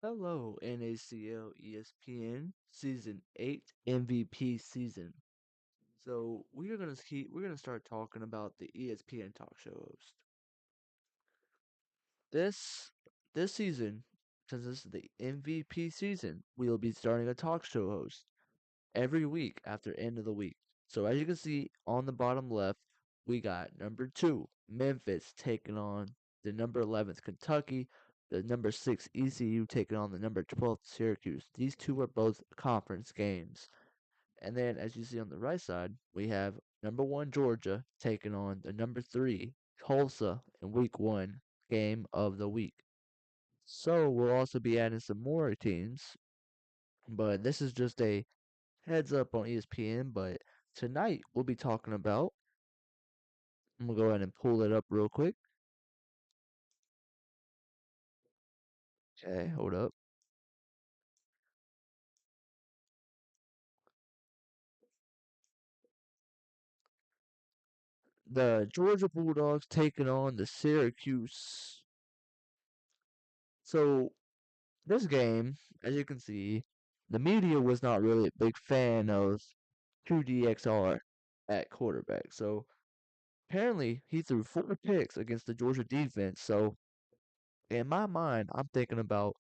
Hello, NACL ESPN Season 8 MVP season. So we're gonna start talking about the ESPN Talk show host. This this season, since this is the MVP season, we'll be starting a talk show host every week after end of the week. So as you can see on the bottom left, we got number 2, Memphis taking on the number 11th Kentucky, the number 6 ECU taking on the number 12th Syracuse. These two are both conference games. And then as you see on the right side, we have number 1 Georgia taking on the number 3 Tulsa in week 1 game of the week. So we'll also be adding some more teams, but this is just a heads up on ESPN. But tonight we'll be talking about, I'm gonna go ahead and pull it up real quick. Okay, hold up. The Georgia Bulldogs taking on the Syracuse. So this game, as you can see, the media was not really a big fan of 2DXR at quarterback. So apparently he threw 4 picks against the Georgia defense. So in my mind, I'm thinking about,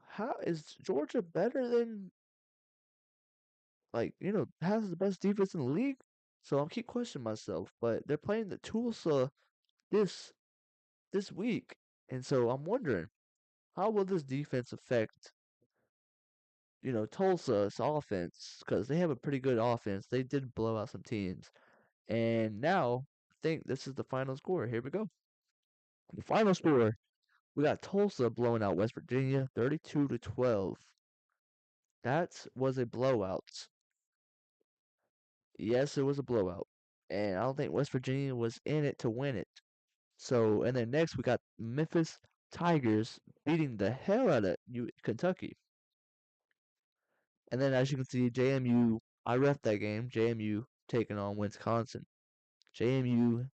how is Georgia better than, has the best defense in the league? So I'm keep questioning myself. But they're playing the Tulsa this this week, and so I'm wondering, how will this defense affect Tulsa's offense? Because they have a pretty good offense. They did blow out some teams, and now I think this is the final score. Here we go. The final score: we got Tulsa blowing out West Virginia 32-12. That was a blowout. Yes, it was a blowout. And I don't think West Virginia was in it to win it. So, and then next we got Memphis Tigers beating the hell out of Kentucky. And then as you can see, JMU, I ref that game, JMU taking on Wisconsin. JMU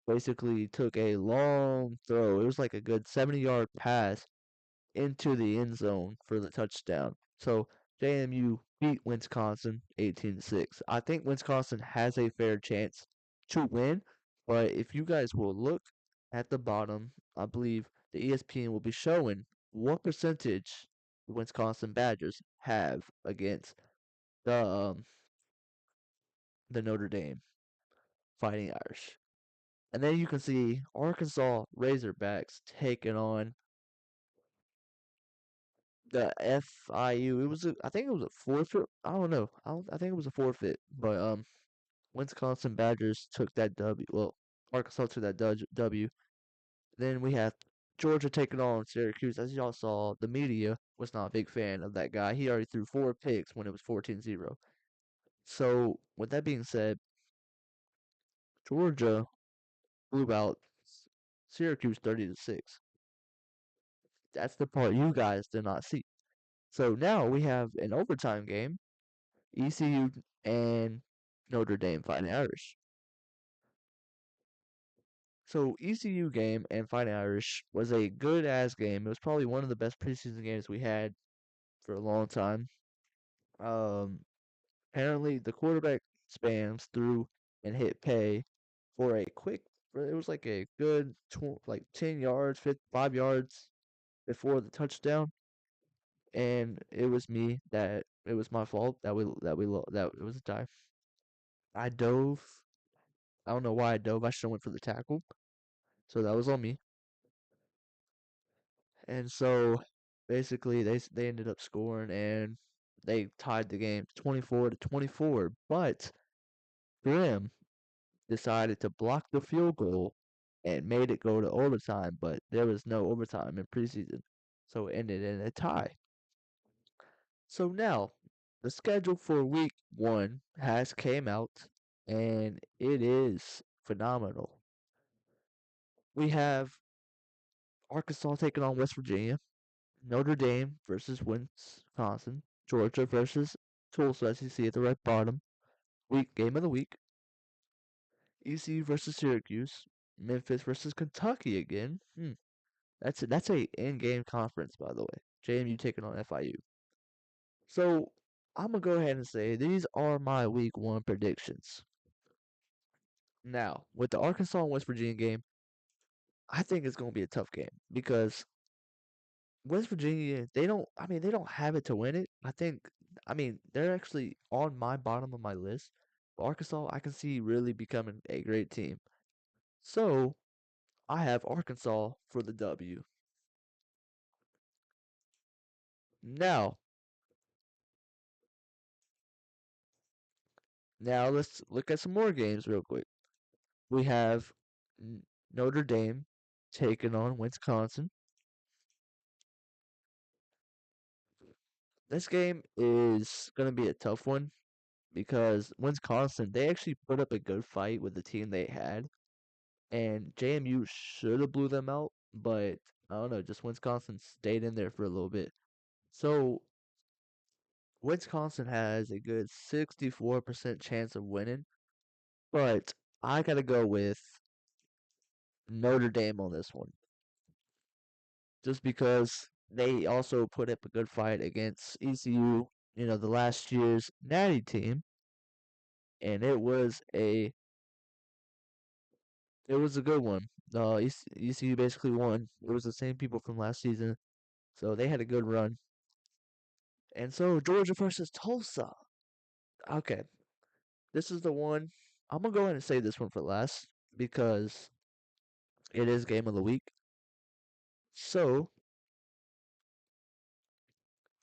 basically took a long throw. It was like a good 70-yard pass into the end zone for the touchdown. So JMU beat Wisconsin 18-6. I think Wisconsin has a fair chance to win, but if you guys will look at the bottom, I believe the ESPN will be showing what percentage the Wisconsin Badgers have against the um, the Notre Dame Fighting Irish. And then you can see Arkansas Razorbacks taking on the FIU. I think it was a forfeit. I don't know. I think it was a forfeit. But Wisconsin Badgers took that W. Well, Arkansas took that W. Then we have Georgia taking on Syracuse. As y'all saw, the media was not a big fan of that guy. He already threw 4 picks when it was 14-0. So with that being said, Georgia blew out Syracuse 30-6. That's the part you guys did not see. So now we have an overtime game, ECU and Notre Dame Fighting Irish. So ECU game and Fighting Irish was a good ass game. It was probably one of the best preseason games we had for a long time. Um, Apparently the quarterback spams through and hit pay for a quick. It was like a good 10 yards, 5 yards before the touchdown, and it was my fault that it was a tie. I dove. I don't know why I dove. I should have went for the tackle. So that was on me. And so basically they ended up scoring and they tied the game 24-24. But Grimm decided to block the field goal and made it go to overtime, but there was no overtime in preseason. So it ended in a tie. So now the schedule for week 1 has came out and it is phenomenal. We have Arkansas taking on West Virginia, Notre Dame versus Wisconsin, Georgia versus Tulsa, as you see at the right bottom. Week game of the week. ECU versus Syracuse, Memphis versus Kentucky again. That's a in-game conference, by the way. JMU taking on FIU. So I'm gonna go ahead and say these are my week one predictions. Now, with the Arkansas and West Virginia game, I think it's gonna be a tough game because West Virginia, they don't have it to win it. They're actually on my bottom of my list. But Arkansas, I can see really becoming a great team. So I have Arkansas for the W. Now, now let's look at some more games real quick. We have Notre Dame taking on Wisconsin. This game is going to be a tough one because Wisconsin, they actually put up a good fight with the team they had, and JMU should have blew them out, but I don't know, just Wisconsin stayed in there for a little bit. So Wisconsin has a good 64% chance of winning, but I got to go with Notre Dame on this one. Just because they also put up a good fight against ECU, the last year's Natty team, and it was a good one. ECU basically won. It was the same people from last season, so they had a good run. And so Georgia versus Tulsa. Okay, this is the one. I'm gonna go ahead and say this one for last because it is game of the week. So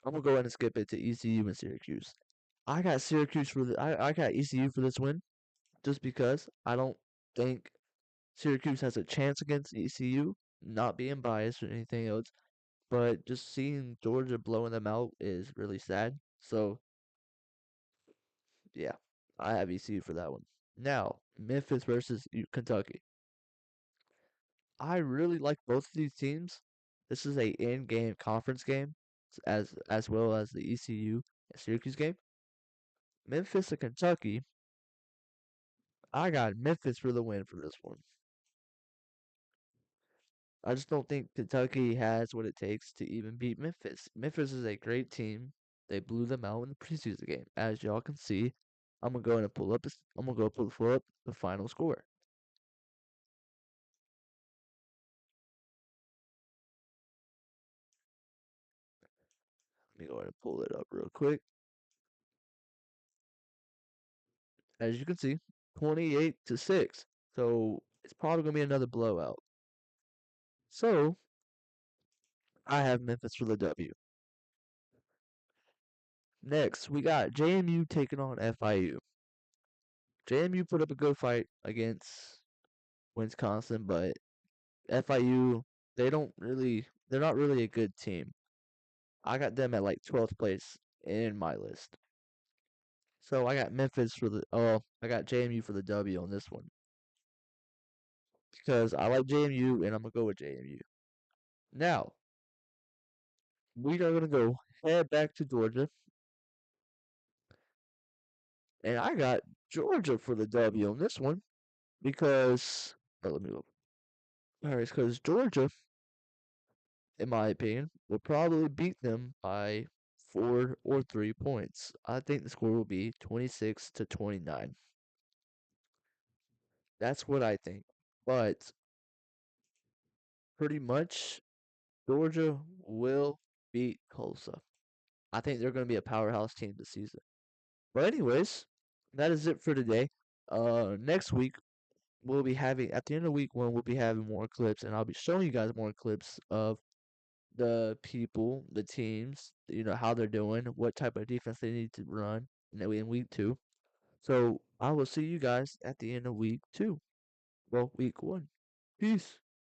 I'm gonna go ahead and skip it to ECU and Syracuse. I got ECU for this win just because I don't think Syracuse has a chance against ECU. Not being biased or anything else, but just seeing Georgia blowing them out is really sad. So yeah, I have ECU for that one. Now Memphis versus Kentucky. I really like both of these teams. This is a in-game conference game, as well as the ECU and Syracuse game. Memphis and Kentucky. I got Memphis for the win for this one. I just don't think Kentucky has what it takes to even beat Memphis. Memphis is a great team. They blew them out in the preseason game. As y'all can see, I'm gonna go pull up the final score. Let me go ahead and pull it up real quick. As you can see, 28-6. So it's probably gonna be another blowout. So I have Memphis for the W. Next, we got JMU taking on FIU. JMU put up a good fight against Wisconsin, but FIU, they're not really a good team. I got them at like 12th place in my list. So I got JMU for the W on this one because I like JMU and I'm gonna go with JMU. Now we are gonna go head back to Georgia, and I got Georgia for the W on this one because let me look. All right, because Georgia, in my opinion, will probably beat them by 4 or 3 points. I think the score will be 26-29. That's what I think. But pretty much, Georgia will beat Tulsa. I think they're going to be a powerhouse team this season. But anyways, that is it for today. Next week we'll be having at the end of week one we'll be having more clips, and I'll be showing you guys more clips of the people, the teams, how they're doing, what type of defense they need to run in week two. So I will see you guys at the end of week two. Well, week one. Peace.